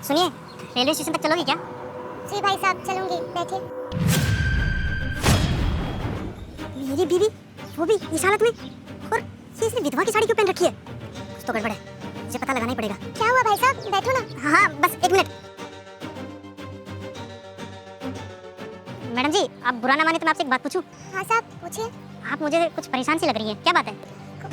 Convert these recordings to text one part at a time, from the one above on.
सुनिए, railway station तक चलोगी क्या? जी भाई साहब चलूंगी, बैठिए। मेरी बीवी, वो भी इस हालत में, और ये इसने विधवा की साड़ी क्यों पहन रखी है? कुछ तो गड़बड़ है, मुझे पता लगाना ही पड़ेगा। क्या हुआ भाई साहब, बैठो ना। हाँ बस एक मिनट। मैडम जी, आप बुरा ना माने तो मैं आपसे एक बात पूछूं? हाँ साहब पूछिए। आप मुझे कुछ परेशान सी लग रही हैं, क्या बात है?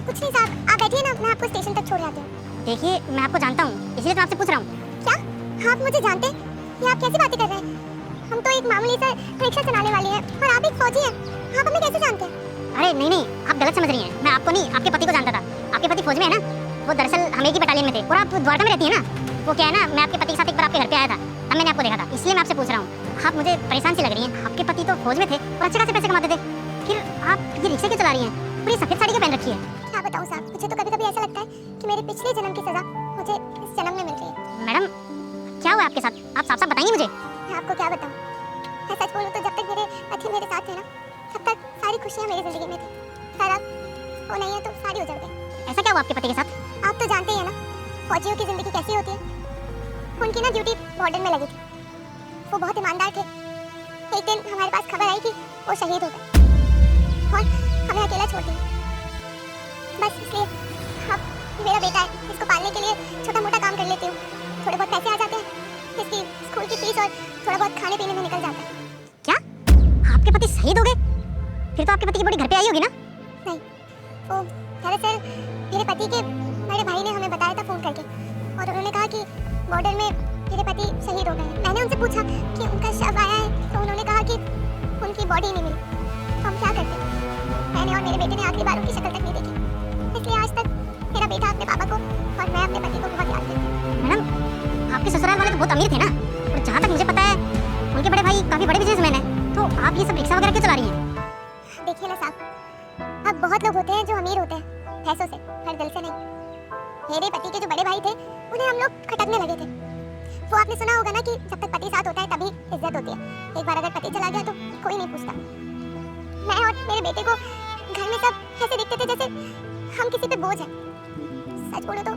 कुछ नहीं साहब, आप बैठिए ना, मैं आपको स्टेशन तक छोड़ जाती हूँ। देखिए, मैं आपको जानता हूँ, इसलिए तो आपसे पूछ रहा हूँ। क्या आप मुझे जानते हैं? ये आप कैसी बातें कर रहे हैं? हम तो एक मामूली सा रिक्शा चलाने वाले हैं और आप एक फौजी हैं। आप हमें कैसे जानते हैं? अरे नहीं नहीं, आप गलत समझ रही हैं। मैं आपको नहीं, आपके पति को जानता था। आपके पति फौज में है ना? वो दरअसल हम एक ही बटालियन में थे और आप द्वारका में रहती है ना? वो क्या है ना, मैं आपके पति के साथ एक बार आपके घर पे आया था, तब मैंने आपको देखा था, इसलिए मैं आपसे पूछ रहा हूँ। आप मुझे परेशान सी लग रही हैं। आपके पति तो फौज में थे और अच्छे खासे पैसे कमाते थे, फिर आप ये रिक्शा क्यों चला रही हैं? और ये सफेद साड़ी क्यों पहन रखी है? क्या बताऊँ साहब, मुझे तो कभी कभी ऐसा लगता है कि मेरे पिछले जन्म की सजा मुझे इस जन्म में मिल रही है। मैडम, क्या हुआ आपके साथ? आप साफ साफ बताइए मुझे। मैं आपको क्या बताऊँ, मैं सच बोलूँ तो जब तक मेरे पति मेरे साथ थे ना, तब तक सारी खुशियाँ मेरी जिंदगी में थी। पर अब वो नहीं है तो सारी उजड़ गई। ऐसा क्या हुआ आपके पति के साथ? आप तो जानते ही हैं ना, फौजियों की जिंदगी कैसी होती है। उनकी ना ड्यूटी बॉर्डर में लगी थी, वो बहुत ईमानदार थे। एक दिन हमारे पास खबर आई कि वो शहीद हो गए और हमें अकेला छोड़ दिया। बस इसलिए अब मेरा बेटा है, इसको पालने के लिए छोटा मोटा काम कर लेती हूँ। थोड़े बहुत पैसे आ जाते हैं, इसकी स्कूल की फीस और थोड़ा बहुत खाने पीने में निकल जाता है। क्या आपके पति शहीद हो गए? फिर तो आपके पति की बॉडी घर पे आई होगी ना? नहीं, वो दरअसल मेरे पति के बड़े भाई ने हमें बताया था फ़ोन करके, और उन्होंने कहा कि बॉर्डर में मेरे पति शहीद हो गए हैं। मैंने उनसे पूछा कि उनका शव आया है, तो उन्होंने कहा कि उनकी बॉडी नहीं मिली। तो हम क्या करते? मैंने और मेरे बेटे ने आखिरी बार उनकी शक्ल तक नहीं देखी, इसलिए आज तक मेरा बेटा अपने पापा को और मैं अपने पति को बहुत याद करती हूँ। मैडम, आपके ससुराल वाले तो बहुत अमीर थे ना, और जहाँ तक मुझे पता है उनके बड़े भाई काफी बड़े बिजनेसमैन हैं, तो आप ये सब रिक्शा वगैरह क्यों चला रही हैं? देखिए ना साहब, अब बहुत लोग होते हैं जो अमीर होते हैं पैसों से, हर दिल से नहीं। मेरे पति के जो बड़े भाई थे, उन्हें हम लोग खटकने लगे थे। वो आपने सुना होगा ना कि जब तक पति साथ होता है तभी इज्जत होती है। एक बार अगर पति चला गया तो कोई नहीं पूछता। मैं और मेरे बेटे को घर में सब ऐसे दिखते थे जैसे हम किसी पे बोझ हैं। सच बोलो तो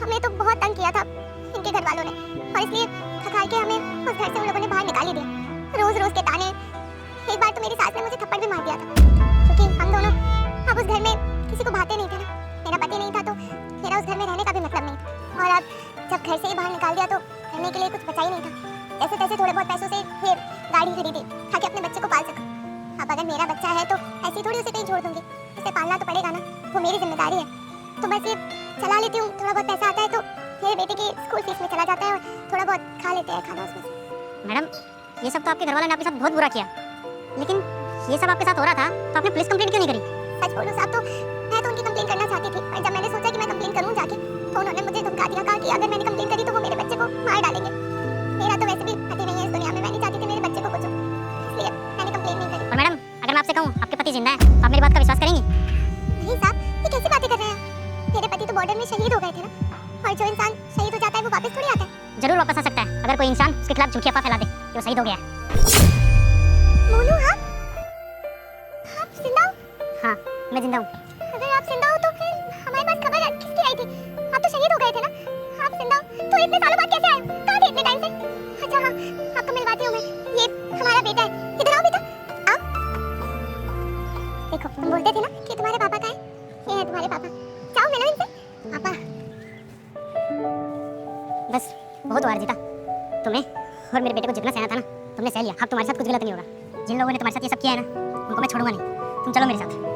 हमें तो बहुत तंग किया था इनके घर वालों ने, और इसलिए थका के हमें उस घर से उन लोगों ने बाहर निकाल ही दिया। रोज रोज के ताने। एक बार तो मेरी सास ने मुझे थप्पड़ भी मार दिया था, क्योंकि हम दोनों अब उस घर में किसी को भाते नहीं थे ना। मेरा पति नहीं था तो मेरा उस घर में रहने का भी मतलब नहीं था, और अब जब घर से ही बाहर निकाल दिया तो करने के लिए कुछ बचा ही नहीं था। जैसे तैसे थोड़े बहुत पैसों से ये गाड़ी खरीदी ताकि अपने बच्चे को पाल सकूं। अब अगर मेरा बच्चा है तो ऐसे थोड़ी उसे कहीं छोड़ दूंगी, उसे पालना तो पड़ेगा ना, वो मेरी जिम्मेदारी है। तो बस ये चला लेती हूँ, थोड़ा बहुत पैसा आता है तो मेरे बेटे की स्कूल फीस में चला जाता है, और थोड़ा बहुत खा लेते हैं खाना उसमें से। मैडम, ये सब तो आपके घर वाले ने आपके साथ बहुत बुरा किया, लेकिन ये सब आपके साथ हो रहा था तो आपने पुलिस कंप्लेंट क्यों नहीं करी? सच बोलूं साहब तो मैं तो उनकी कंप्लेंट करना चाहती थी, पर जब मैंने सोचा कि मैं कंप्लेंट करूं जाके, तो उन्होंने मुझे धमका दिया, कहा कि अगर मैंने कंप्लेंट करी तो वो मेरे बच्चे को मार डालेंगे। मेरा तो वैसे भी पति नहीं है इस दुनिया में, मैं नहीं चाहती थी मेरे बच्चे को कुछ हो, इसलिए मैंने कंप्लेंट नहीं करी। और मैडम, अगर मैं आपसे कहूँ आपके पति जिंदा है तो आप मेरी बात का विश्वास करेंगी? नहीं साहब, ये कैसी बातें कर रहे हैं? मेरे पति तो बॉर्डर में शहीद हो गए थे ना, और जो इंसान शहीद हो जाता है वो वापस थोड़ी आता है। जरूर वापस आ सकता है अगर कोई इंसान उसके खिलाफ झूठी अफवाह फैला दे कि वो शहीद हो गया है। मोनू, आप जिंदा हो? हाँ, मैं जिंदा हूँ। अगर आप जिंदा हो तो फिर हमारे पास खबर किसकी आई थी? आप तो शहीद हो गए थे ना, आप जिंदा हो तो इतने सालों बाद कैसे आए? कहाँ थे इतने टाइम से? अच्छा हाँ, आपको मिलवाती हूँ मैं, ये हमारा बेटा है। इधर आओ बेटा, आओ। देखो, तुम बोलते थे ना कि तुम्हारे पापा कहाँ हैं? ये हैं तुम्हारे पापा, जाओ मिलो इनसे। पापा। बस बहुत वार जीता तुम्हें, और मेरे बेटे को जितना सहना था ना तुमने सह लिया। अब तुम्हारे साथ कुछ गलत नहीं होगा। जिन लोगों ने तुम्हारे साथ ये सब किया है ना, उनको मैं छोड़ूंगा नहीं। तुम चलो मेरे साथ।